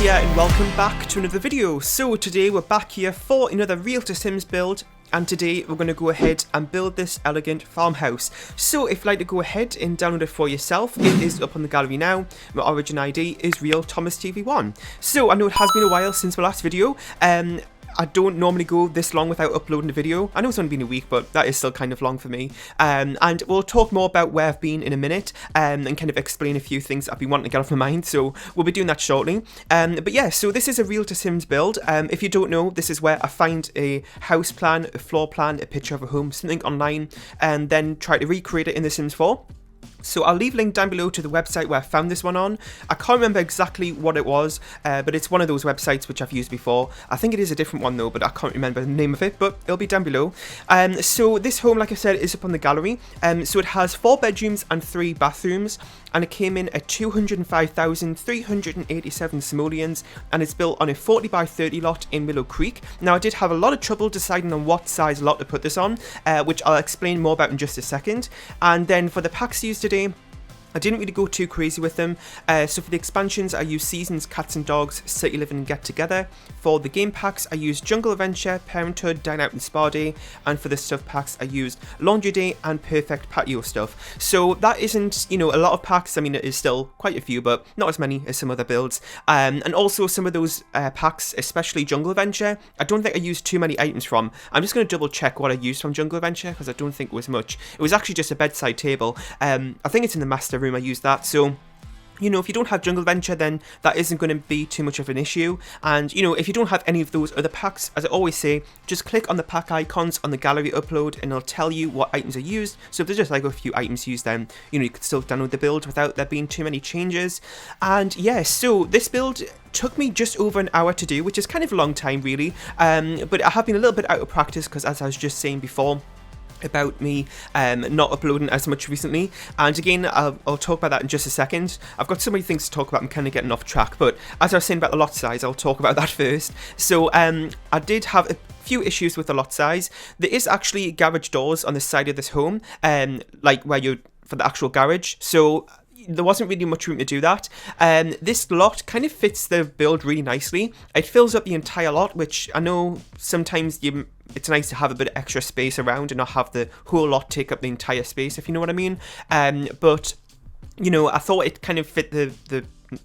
here and welcome back to another video. So today we're back here for another Real to Sims build, and today we're going to go ahead and build this elegant farmhouse. So if you'd like to go ahead and download it for yourself, it is up on the gallery now. My origin ID is Real Thomas TV1. So I know it has been a while since my last video. I don't normally go this long without uploading a video. I know it's only been a week, but that is still kind of long for me. And we'll talk more about where I've been in a minute, and kind of explain a few things I've been wanting to get off my mind. So we'll be doing that shortly. But yeah, so this is a Real to Sims build. If you don't know, this is where I find a house plan, a floor plan, a picture of a home, something online, and then try to recreate it in The Sims 4. So I'll leave a link down below to the website where I found this one on. I can't remember exactly what it was, but it's one of those websites which I've used before. I think it is a different one though, but I can't remember the name of it, but it'll be down below. So this home, like I said, is up on the gallery. So it has 4 bedrooms and 3 bathrooms, and it came in at 205,387 simoleons, and it's built on a 40 by 30 lot in Willow Creek. Now I did have a lot of trouble deciding on what size lot to put this on, which I'll explain more about in just a second. And then for the packs used today, I didn't really go too crazy with them. So for the expansions, I used Seasons, Cats and Dogs, City Living and Get Together. For the game packs, I used Jungle Adventure, Parenthood, Dine Out and Spa Day. And for the stuff packs, I used Laundry Day and Perfect Patio Stuff. So that isn't, a lot of packs. I mean, it is still quite a few, but not as many as some other builds. And also some of those packs, especially Jungle Adventure, I don't think I used too many items from. I'm just going to double check what I used from Jungle Adventure, because I don't think it was much. It was actually just a bedside table. I think it's in the master room I used that, so if you don't have Jungle Adventure, then that isn't going to be too much of an issue. And if you don't have any of those other packs, as I always say, just click on the pack icons on the gallery upload and it'll tell you what items are used. So if there's just like a few items used, then you could still download the build without there being too many changes. And yeah, so this build took me just over an hour to do, which is kind of a long time really, but I have been a little bit out of practice because, as I was just saying before, about me not uploading as much recently, and again I'll talk about that in just a second. I've got so many things to talk about, I'm kind of getting off track, but as I was saying about the lot size, I'll talk about that first. So I did have a few issues with the lot size. There is actually garage doors on the side of this home, like where for the actual garage, so there wasn't really much room to do that. This lot kind of fits the build really nicely. It fills up the entire lot, which I know sometimes it's nice to have a bit of extra space around and not have the whole lot take up the entire space, if you know what I mean. But I thought it kind of fit the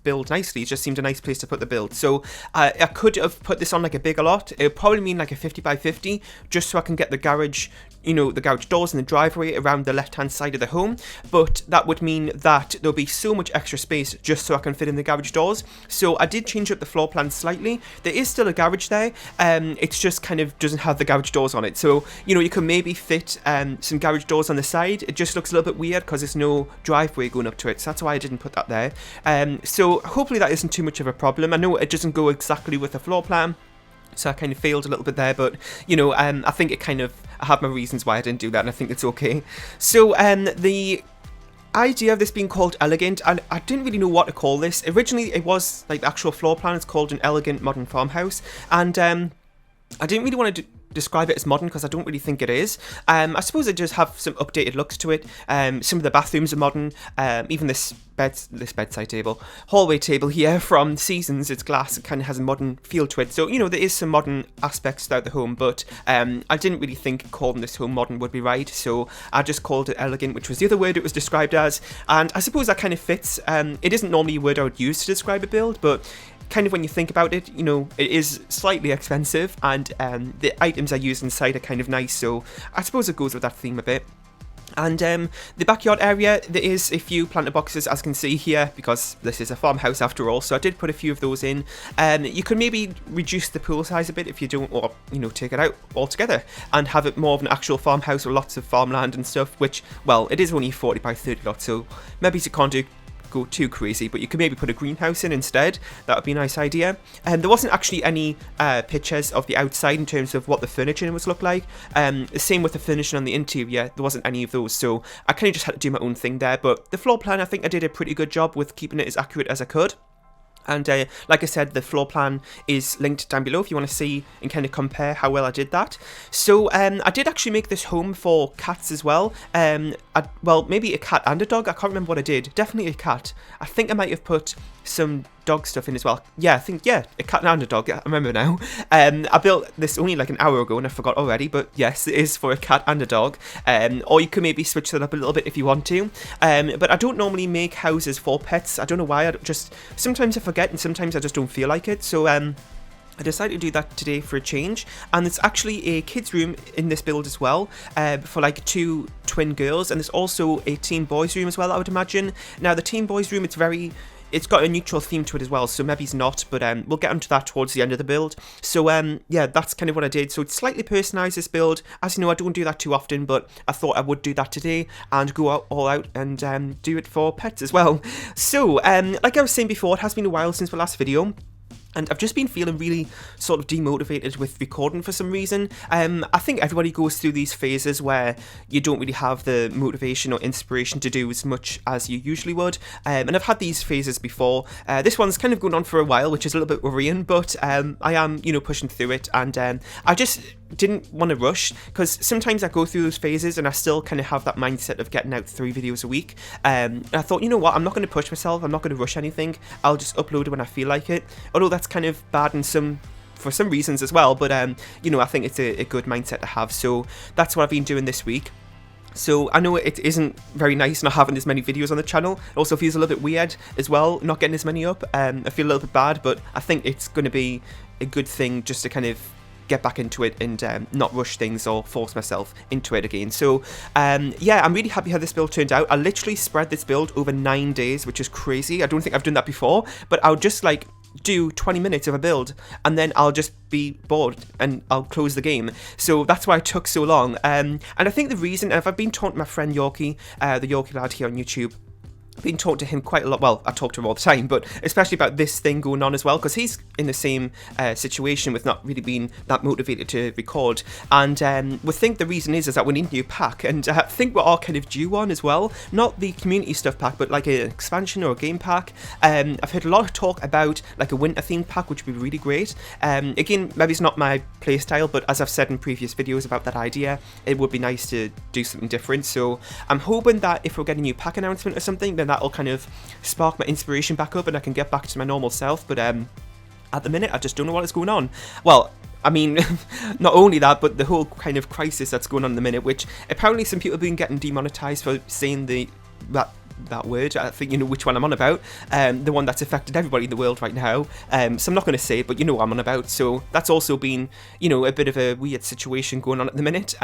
build nicely. It just seemed a nice place to put the build. So I could have put this on like a bigger lot. It would probably mean like a 50 by 50, just so I can get the garage, the garage doors and the driveway around the left hand side of the home. But that would mean that there'll be so much extra space just so I can fit in the garage doors. So I did change up the floor plan slightly. There is still a garage there. It's just kind of doesn't have the garage doors on it. So you can maybe fit some garage doors on the side. It just looks a little bit weird because there's no driveway going up to it. So that's why I didn't put that there. So hopefully that isn't too much of a problem. I know it doesn't go exactly with the floor plan, so I kind of failed a little bit there, but I think I have my reasons why I didn't do that, and I think it's okay. So the idea of this being called elegant, and I didn't really know what to call this. Originally it was like the actual floor plan, it's called an elegant modern farmhouse, and I didn't really want to describe it as modern because I don't really think it is. I suppose it does have some updated looks to it. Some of the bathrooms are modern. Even this bedside table, hallway table here from Seasons, it's glass. It kind of has a modern feel to it. So there is some modern aspects throughout the home, but I didn't really think calling this home modern would be right. So I just called it elegant, which was the other word it was described as. And I suppose that kind of fits. It isn't normally a word I would use to describe a build, but kind of when you think about it, it is slightly expensive, and the items I use inside are kind of nice, so I suppose it goes with that theme a bit. And the backyard area, there is a few planter boxes, as you can see here, because this is a farmhouse after all, so I did put a few of those in. You could maybe reduce the pool size a bit if you don't, or take it out altogether and have it more of an actual farmhouse with lots of farmland and stuff, which, well, it is only 40 by 30 lots, so maybe you can't go too crazy, but you could maybe put a greenhouse in instead. That would be a nice idea. And there wasn't actually any pictures of the outside in terms of what the furniture was look like. The same with the furnishing on the interior, there wasn't any of those, so I kind of just had to do my own thing there. But the floor plan, I think I did a pretty good job with keeping it as accurate as I could. And like I said, the floor plan is linked down below if you want to see and kind of compare how well I did that. So I did actually make this home for cats as well. well, maybe a cat and a dog. I can't remember what I did. Definitely a cat. I think I might have put some dog stuff in as well. Yeah, I think, yeah, a cat and a dog. I remember now. I built this only like an hour ago and I forgot already, but yes, it is for a cat and a dog. Or you could maybe switch that up a little bit if you want to. But I don't normally make houses for pets. I don't know why. Sometimes I forget and sometimes I just don't feel like it. So, I decided to do that today for a change, and there's actually a kids room in this build as well, for like 2 twin girls, and there's also a teen boys room as well, I would imagine. Now the teen boys room, it's got a neutral theme to it as well, so maybe it's not, but we'll get onto that towards the end of the build. So yeah, that's kind of what I did. So it's slightly personalised, this build. As you know, I don't do that too often, but I thought I would do that today and go all out and do it for pets as well. So like I was saying before, it has been a while since my last video. And I've just been feeling really sort of demotivated with recording for some reason. I think everybody goes through these phases where you don't really have the motivation or inspiration to do as much as you usually would. And I've had these phases before. This one's kind of going on for a while, which is a little bit worrying, but I am, pushing through it. And I just didn't want to rush, because sometimes I go through those phases and I still kind of have that mindset of getting out 3 videos a week. And I thought, you know what, I'm not going to push myself, I'm not going to rush anything, I'll just upload it when I feel like it. Although that's kind of bad for some reasons as well, but I think it's a good mindset to have. So that's what I've been doing this week. So I know it isn't very nice not having as many videos on the channel. It also feels a little bit weird as well, not getting as many up. I feel a little bit bad, but I think it's going to be a good thing just to kind of get back into it and not rush things or force myself into it again. So yeah, I'm really happy how this build turned out. I literally spread this build over 9 days, which is crazy. I don't think I've done that before, but I'll just like do 20 minutes of a build and then I'll just be bored and I'll close the game. So that's why it took so long. And I think the reason, if I've been talking to my friend Yorkie, the Yorkie lad here on YouTube, been talking to him quite a lot. Well, I talk to him all the time, but especially about this thing going on as well, because he's in the same situation with not really being that motivated to record. And we think the reason is that we need a new pack, and I think we're all kind of due one as well. Not the community stuff pack, but like an expansion or a game pack. I've heard a lot of talk about like a winter themed pack, which would be really great. Again, maybe it's not my playstyle, but as I've said in previous videos about that idea, it would be nice to do something different. So I'm hoping that if we're getting a new pack announcement or something, then that'll kind of spark my inspiration back up and I can get back to my normal self. But at the minute, I just don't know what is going on. Well, I mean, not only that, but the whole kind of crisis that's going on in the minute, which apparently some people have been getting demonetized for saying that word. I think you know which one I'm on about. The one that's affected everybody in the world right now. So I'm not going to say it, but you know what I'm on about. So that's also been, a bit of a weird situation going on at the minute.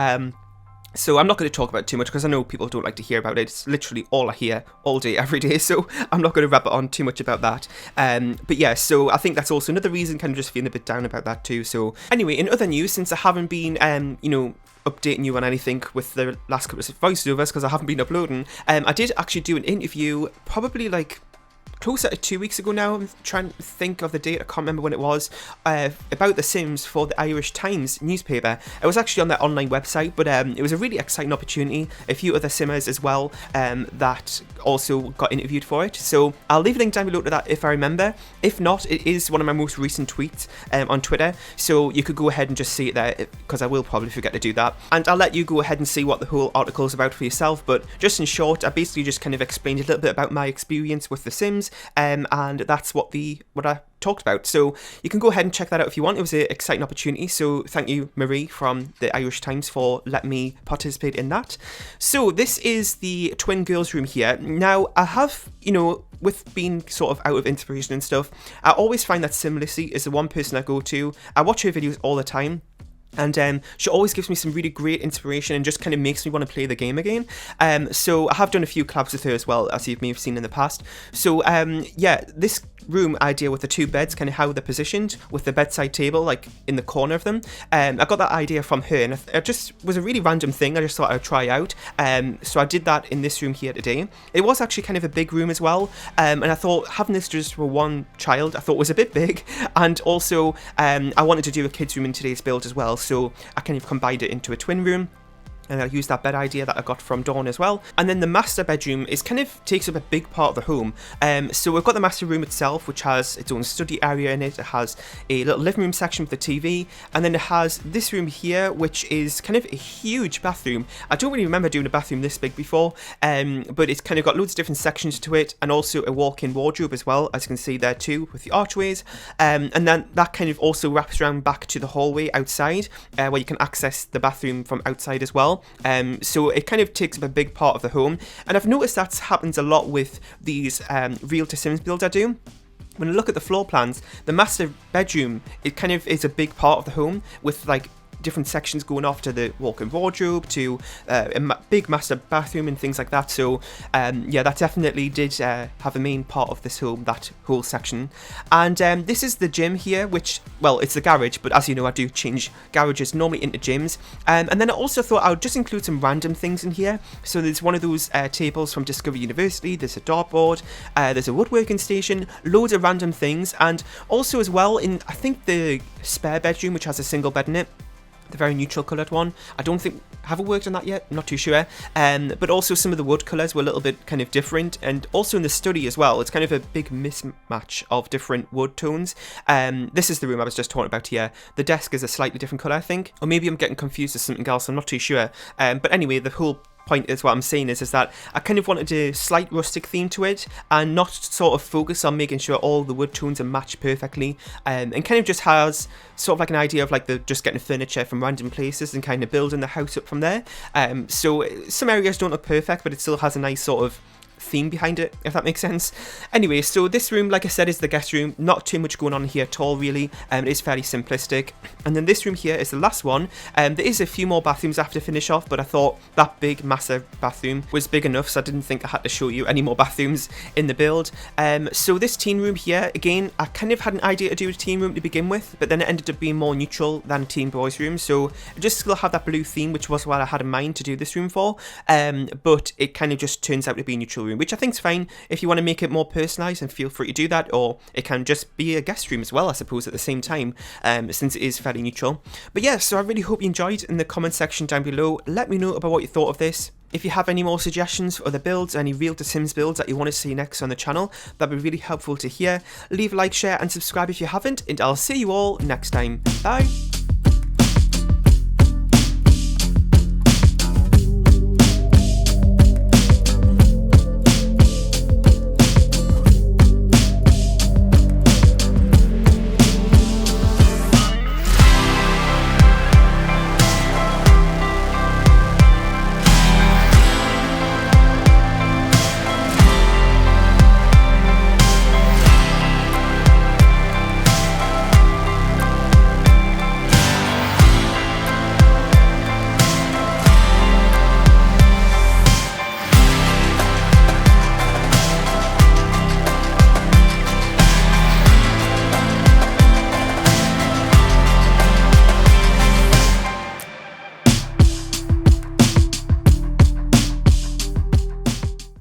So I'm not going to talk about it too much because I know people don't like to hear about it. It's literally all I hear all day, every day. So I'm not going to wrap it on too much about that. But yeah, so I think that's also another reason kind of just feeling a bit down about that too. So anyway, in other news, since I haven't been, updating you on anything with the last couple of voiceovers because I haven't been uploading, I did actually do an interview probably like closer to 2 weeks ago now. I'm trying to think of the date, I can't remember when it was, about the Sims for the Irish Times newspaper. It was actually on their online website, but it was a really exciting opportunity. A few other Simmers as well that also got interviewed for it. So I'll leave a link down below to that if I remember. If not, it is one of my most recent tweets on Twitter, so you could go ahead and just see it there, because I will probably forget to do that. And I'll let you go ahead and see what the whole article is about for yourself, but just in short, I basically just kind of explained a little bit about my experience with The Sims, and that's what I talked about. So you can go ahead and check that out if you want. It was an exciting opportunity, so thank you, Marie from the Irish Times, for letting me participate in that. So this is the twin girls room here. Now I have, with being sort of out of inspiration and stuff, I always find that Simlissy is the one person I go to. I watch her videos all the time, and she always gives me some really great inspiration and just kind of makes me want to play the game again. So I have done a few collabs with her as well, as you may have seen in the past. So yeah, this room idea with the 2 beds, kind of how they're positioned with the bedside table like in the corner of them, I got that idea from her, and it just was a really random thing I just thought I'd try out. So I did that in this room here today. It was actually kind of a big room as well, and I thought having this just for one child I thought was a bit big, and also I wanted to do a kids room in today's build as well, so I kind of combined it into a twin room. and I'll use that bed idea that I got from Dawn as well. And then the master bedroom takes up a big part of the home. So we've got the master room itself, which has its own study area in it. It has a little living room section with the TV, and then it has this room here, which is kind of a huge bathroom. I don't really remember doing a bathroom this big before, but it's kind of got loads of different sections to it, and also a walk-in wardrobe as well, as you can see there too, with the archways. And then that kind of also wraps around back to the hallway outside, where you can access the bathroom from outside as well. So it kind of takes up a big part of the home, and I've noticed that happens a lot with these real to Sims builds I do. When I look at the floor plans, the master bedroom, it kind of is a big part of the home, with like different sections going off to the walk-in wardrobe, to a big master bathroom and things like that. So yeah, that definitely did have a main part of this home, that whole section. And this is the gym here, which, well, it's the garage, but as you know, I do change garages normally into gyms. And then I also thought I would just include some random things in here. So there's one of those tables from Discovery University, there's a dartboard, there's a woodworking station, loads of random things. And also as well, in I think the spare bedroom, which has a single bed in it, the very neutral coloured one. I don't think, have I worked on that yet? I'm not too sure. But also some of the wood colours were a little bit kind of different, and also in the study as well, it's kind of a big mismatch of different wood tones. This is the room I was just talking about here. The desk is a slightly different colour, I think, or maybe I'm getting confused with something else, I'm not too sure. But anyway, the whole point is what I'm saying is that I kind of wanted a slight rustic theme to it, and not sort of focus on making sure all the wood tones are matched perfectly, and kind of just has sort of like an idea of like the just getting furniture from random places and kind of building the house up from there. So some areas don't look perfect, but it still has a nice sort of theme behind it, if that makes sense. Anyway, so this room, like I said, is the guest room. Not too much going on here at all, really. It is fairly simplistic. And then this room here is the last one. There is a few more bathrooms I have to finish off, but I thought that big, massive bathroom was big enough, so I didn't think I had to show you any more bathrooms in the build. So this teen room here, again, I kind of had an idea to do a teen room to begin with, but then it ended up being more neutral than a teen boys room, so I just still have that blue theme, which was what I had in mind to do this room for, but it kind of just turns out to be a neutral room, which I think is fine. If you want to make it more personalised, and feel free to do that, or it can just be a guest room as well, I suppose, at the same time, since it is fairly neutral. But yeah, so I really hope you enjoyed. In the comment section down below, let me know about what you thought of this. If you have any more suggestions for other builds, any real to Sims builds that you want to see next on the channel, that'd be really helpful to hear. Leave a like, share and subscribe if you haven't, and I'll see you all next time. Bye!